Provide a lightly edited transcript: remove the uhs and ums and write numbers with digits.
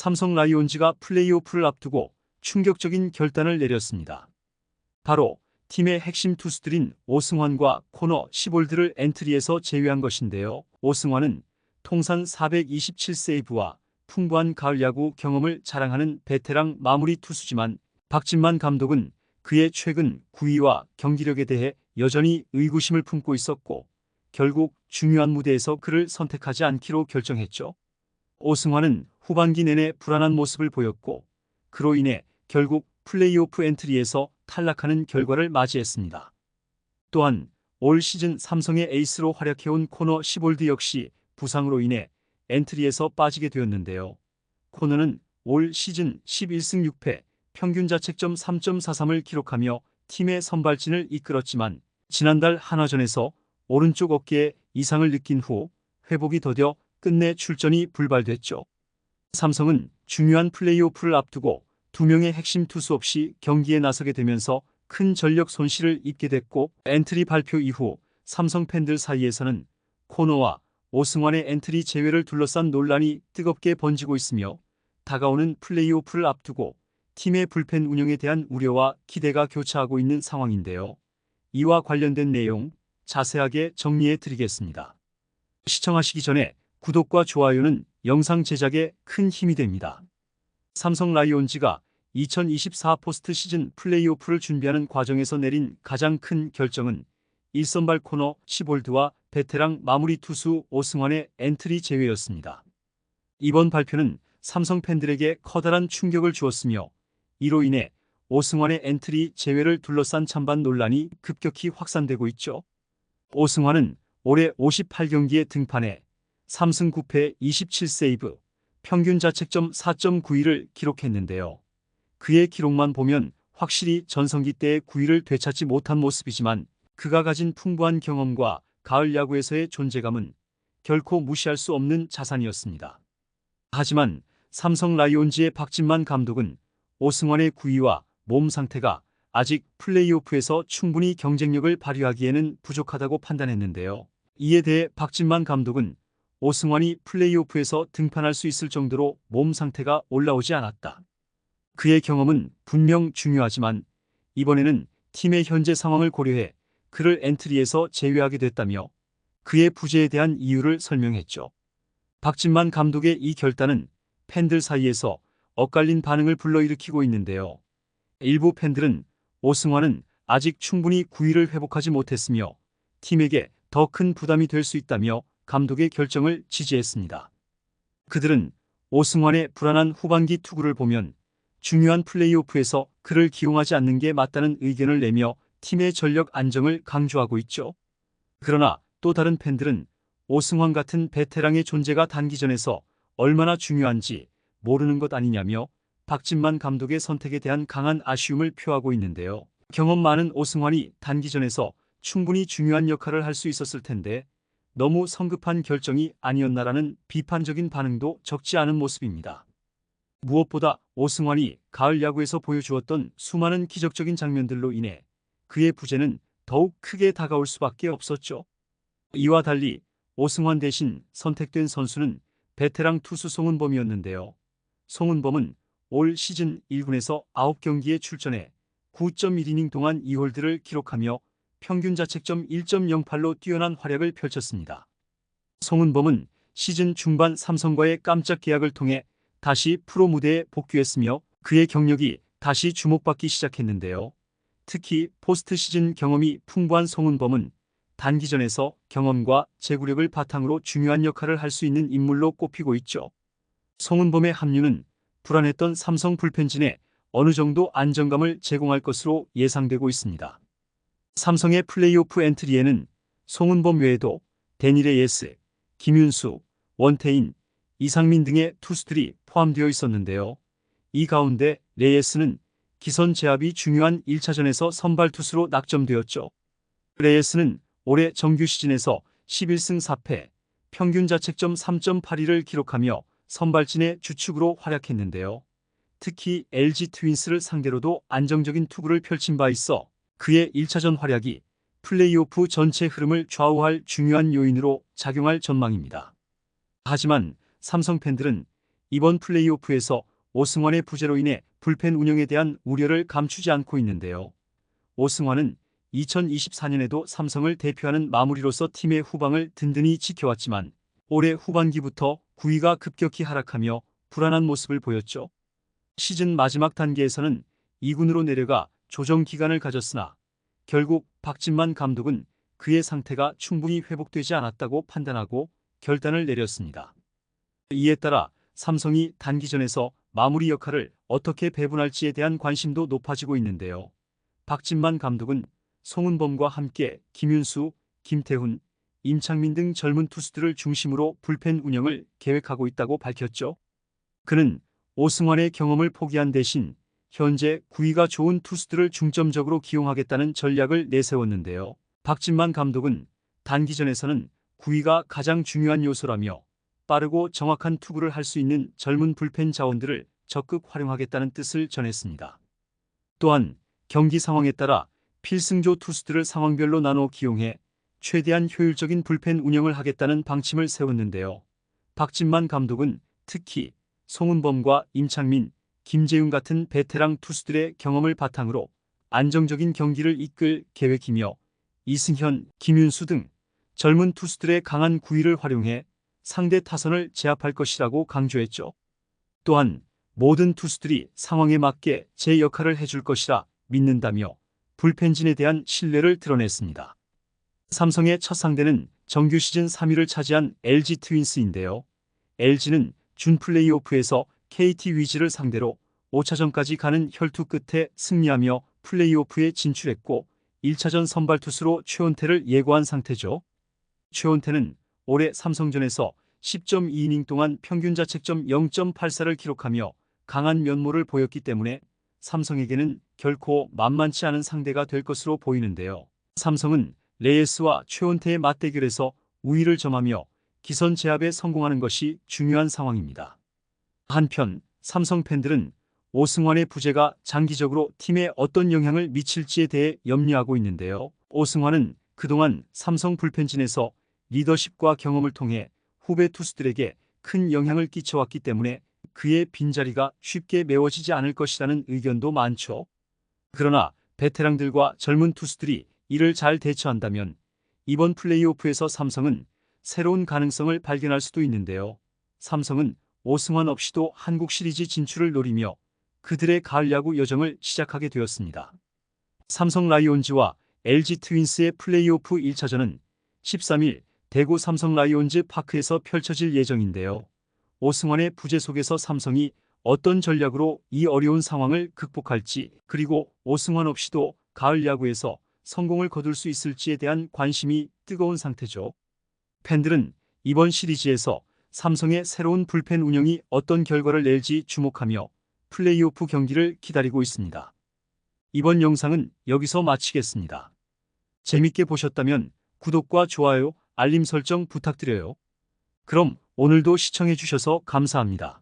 삼성 라이온즈가 플레이오프를 앞두고 충격적인 결단을 내렸습니다. 바로 팀의 핵심 투수들인 오승환과 코너 시볼드를 엔트리에서 제외한 것인데요. 오승환은 통산 427세이브와 풍부한 가을 야구 경험을 자랑하는 베테랑 마무리 투수지만 박진만 감독은 그의 최근 구위와 경기력에 대해 여전히 의구심을 품고 있었고 결국 중요한 무대에서 그를 선택하지 않기로 결정했죠. 오승환은 후반기 내내 불안한 모습을 보였고 그로 인해 결국 플레이오프 엔트리에서 탈락하는 결과를 맞이했습니다. 또한 올 시즌 삼성의 에이스로 활약해온 코너 시볼드 역시 부상으로 인해 엔트리에서 빠지게 되었는데요. 코너는 올 시즌 11승 6패, 평균 자책점 3.43을 기록하며 팀의 선발진을 이끌었지만 지난달 한화전에서 오른쪽 어깨에 이상을 느낀 후 회복이 더뎌 끝내 출전이 불발됐죠. 삼성은 중요한 플레이오프를 앞두고 2명의 핵심 투수 없이 경기에 나서게 되면서 큰 전력 손실을 입게 됐고 엔트리 발표 이후 삼성 팬들 사이에서는 코너와 오승환의 엔트리 제외를 둘러싼 논란이 뜨겁게 번지고 있으며 다가오는 플레이오프를 앞두고 팀의 불펜 운영에 대한 우려와 기대가 교차하고 있는 상황인데요. 이와 관련된 내용 자세하게 정리해 드리겠습니다. 시청하시기 전에 구독과 좋아요는 영상 제작에 큰 힘이 됩니다. 삼성 라이온즈가 2024 포스트 시즌 플레이오프를 준비하는 과정에서 내린 가장 큰 결정은 1선발 코너 시볼드와 베테랑 마무리 투수 오승환의 엔트리 제외였습니다. 이번 발표는 삼성 팬들에게 커다란 충격을 주었으며 이로 인해 오승환의 엔트리 제외를 둘러싼 찬반 논란이 급격히 확산되고 있죠. 오승환은 올해 58경기에 등판해 3승 9패 27세이브, 평균 자책점 4.91을 기록했는데요. 그의 기록만 보면 확실히 전성기 때의 9위를 되찾지 못한 모습이지만 그가 가진 풍부한 경험과 가을 야구에서의 존재감은 결코 무시할 수 없는 자산이었습니다. 하지만 삼성 라이온즈의 박진만 감독은 오승환의 9위와 몸 상태가 아직 플레이오프에서 충분히 경쟁력을 발휘하기에는 부족하다고 판단했는데요. 이에 대해 박진만 감독은 오승환이 플레이오프에서 등판할 수 있을 정도로 몸 상태가 올라오지 않았다. 그의 경험은 분명 중요하지만 이번에는 팀의 현재 상황을 고려해 그를 엔트리에서 제외하게 됐다며 그의 부재에 대한 이유를 설명했죠. 박진만 감독의 이 결단은 팬들 사이에서 엇갈린 반응을 불러일으키고 있는데요. 일부 팬들은 오승환은 아직 충분히 9위를 회복하지 못했으며 팀에게 더 큰 부담이 될 수 있다며 감독의 결정을 지지했습니다. 그들은 오승환의 불안한 후반기 투구를 보면 중요한 플레이오프에서 그를 기용하지 않는 게 맞다는 의견을 내며 팀의 전력 안정을 강조하고 있죠. 그러나 또 다른 팬들은 오승환 같은 베테랑의 존재가 단기전에서 얼마나 중요한지 모르는 것 아니냐며 박진만 감독의 선택에 대한 강한 아쉬움을 표하고 있는데요. 경험 많은 오승환이 단기전에서 충분히 중요한 역할을 할 수 있었을 텐데 너무 성급한 결정이 아니었나라는 비판적인 반응도 적지 않은 모습입니다. 무엇보다 오승환이 가을 야구에서 보여주었던 수많은 기적적인 장면들로 인해 그의 부재는 더욱 크게 다가올 수밖에 없었죠. 이와 달리 오승환 대신 선택된 선수는 베테랑 투수 송은범이었는데요. 송은범은 올 시즌 1군에서 9경기에 출전해 9.1이닝 동안 2홀드를 기록하며 평균 자책점 1.08로 뛰어난 활약을 펼쳤습니다. 송은범은 시즌 중반 삼성과의 깜짝 계약을 통해 다시 프로 무대에 복귀했으며 그의 경력이 다시 주목받기 시작했는데요. 특히 포스트 시즌 경험이 풍부한 송은범은 단기전에서 경험과 제구력을 바탕으로 중요한 역할을 할 수 있는 인물로 꼽히고 있죠. 송은범의 합류는 불안했던 삼성 불펜진에 어느 정도 안정감을 제공할 것으로 예상되고 있습니다. 삼성의 플레이오프 엔트리에는 송은범 외에도 데니레예스, 김윤수, 원태인, 이상민 등의 투수들이 포함되어 있었는데요. 이 가운데 레예스는 기선 제압이 중요한 1차전에서 선발 투수로 낙점되었죠. 레예스는 올해 정규 시즌에서 11승 4패, 평균 자책점 3.82를 기록하며 선발진의 주축으로 활약했는데요. 특히 LG 트윈스를 상대로도 안정적인 투구를 펼친 바 있어 그의 1차전 활약이 플레이오프 전체 흐름을 좌우할 중요한 요인으로 작용할 전망입니다. 하지만 삼성 팬들은 이번 플레이오프에서 오승환의 부재로 인해 불펜 운영에 대한 우려를 감추지 않고 있는데요. 오승환은 2024년에도 삼성을 대표하는 마무리로서 팀의 후방을 든든히 지켜왔지만 올해 후반기부터 구위가 급격히 하락하며 불안한 모습을 보였죠. 시즌 마지막 단계에서는 2군으로 내려가 조정 기간을 가졌으나 결국 박진만 감독은 그의 상태가 충분히 회복되지 않았다고 판단하고 결단을 내렸습니다. 이에 따라 삼성이 단기전에서 마무리 역할을 어떻게 배분할지에 대한 관심도 높아지고 있는데요. 박진만 감독은 송은범과 함께 김윤수, 김태훈, 임창민 등 젊은 투수들을 중심으로 불펜 운영을 계획하고 있다고 밝혔죠. 그는 오승환의 경험을 포기한 대신 현재 구위가 좋은 투수들을 중점적으로 기용하겠다는 전략을 내세웠는데요. 박진만 감독은 단기전에서는 구위가 가장 중요한 요소라며 빠르고 정확한 투구를 할 수 있는 젊은 불펜 자원들을 적극 활용하겠다는 뜻을 전했습니다. 또한 경기 상황에 따라 필승조 투수들을 상황별로 나눠 기용해 최대한 효율적인 불펜 운영을 하겠다는 방침을 세웠는데요. 박진만 감독은 특히 송은범과 임창민, 김재윤 같은 베테랑 투수들의 경험을 바탕으로 안정적인 경기를 이끌 계획이며 이승현, 김윤수 등 젊은 투수들의 강한 구위를 활용해 상대 타선을 제압할 것이라고 강조했죠. 또한 모든 투수들이 상황에 맞게 제 역할을 해줄 것이라 믿는다며 불펜진에 대한 신뢰를 드러냈습니다. 삼성의 첫 상대는 정규 시즌 3위를 차지한 LG 트윈스인데요. LG는 준 플레이오프에서 KT 위즈를 상대로 5차전까지 가는 혈투 끝에 승리하며 플레이오프에 진출했고 1차전 선발 투수로 최원태를 예고한 상태죠. 최원태는 올해 삼성전에서 10.2이닝 동안 평균 자책점 0.84를 기록하며 강한 면모를 보였기 때문에 삼성에게는 결코 만만치 않은 상대가 될 것으로 보이는데요. 삼성은 레이스와 최원태의 맞대결에서 우위를 점하며 기선 제압에 성공하는 것이 중요한 상황입니다. 한편 삼성 팬들은 오승환의 부재가 장기적으로 팀에 어떤 영향을 미칠지에 대해 염려하고 있는데요. 오승환은 그동안 삼성 불펜진에서 리더십과 경험을 통해 후배 투수들에게 큰 영향을 끼쳐왔기 때문에 그의 빈자리가 쉽게 메워지지 않을 것이라는 의견도 많죠. 그러나 베테랑들과 젊은 투수들이 이를 잘 대처한다면 이번 플레이오프에서 삼성은 새로운 가능성을 발견할 수도 있는데요. 삼성은 오승환 없이도 한국 시리즈 진출을 노리며 그들의 가을 야구 여정을 시작하게 되었습니다. 삼성 라이온즈와 LG 트윈스의 플레이오프 1차전은 13일 대구 삼성 라이온즈 파크에서 펼쳐질 예정인데요. 오승환의 부재 속에서 삼성이 어떤 전략으로 이 어려운 상황을 극복할지, 그리고 오승환 없이도 가을 야구에서 성공을 거둘 수 있을지에 대한 관심이 뜨거운 상태죠. 팬들은 이번 시리즈에서 삼성의 새로운 불펜 운영이 어떤 결과를 낼지 주목하며 플레이오프 경기를 기다리고 있습니다. 이번 영상은 여기서 마치겠습니다. 재밌게 보셨다면 구독과 좋아요, 알림 설정 부탁드려요. 그럼 오늘도 시청해 주셔서 감사합니다.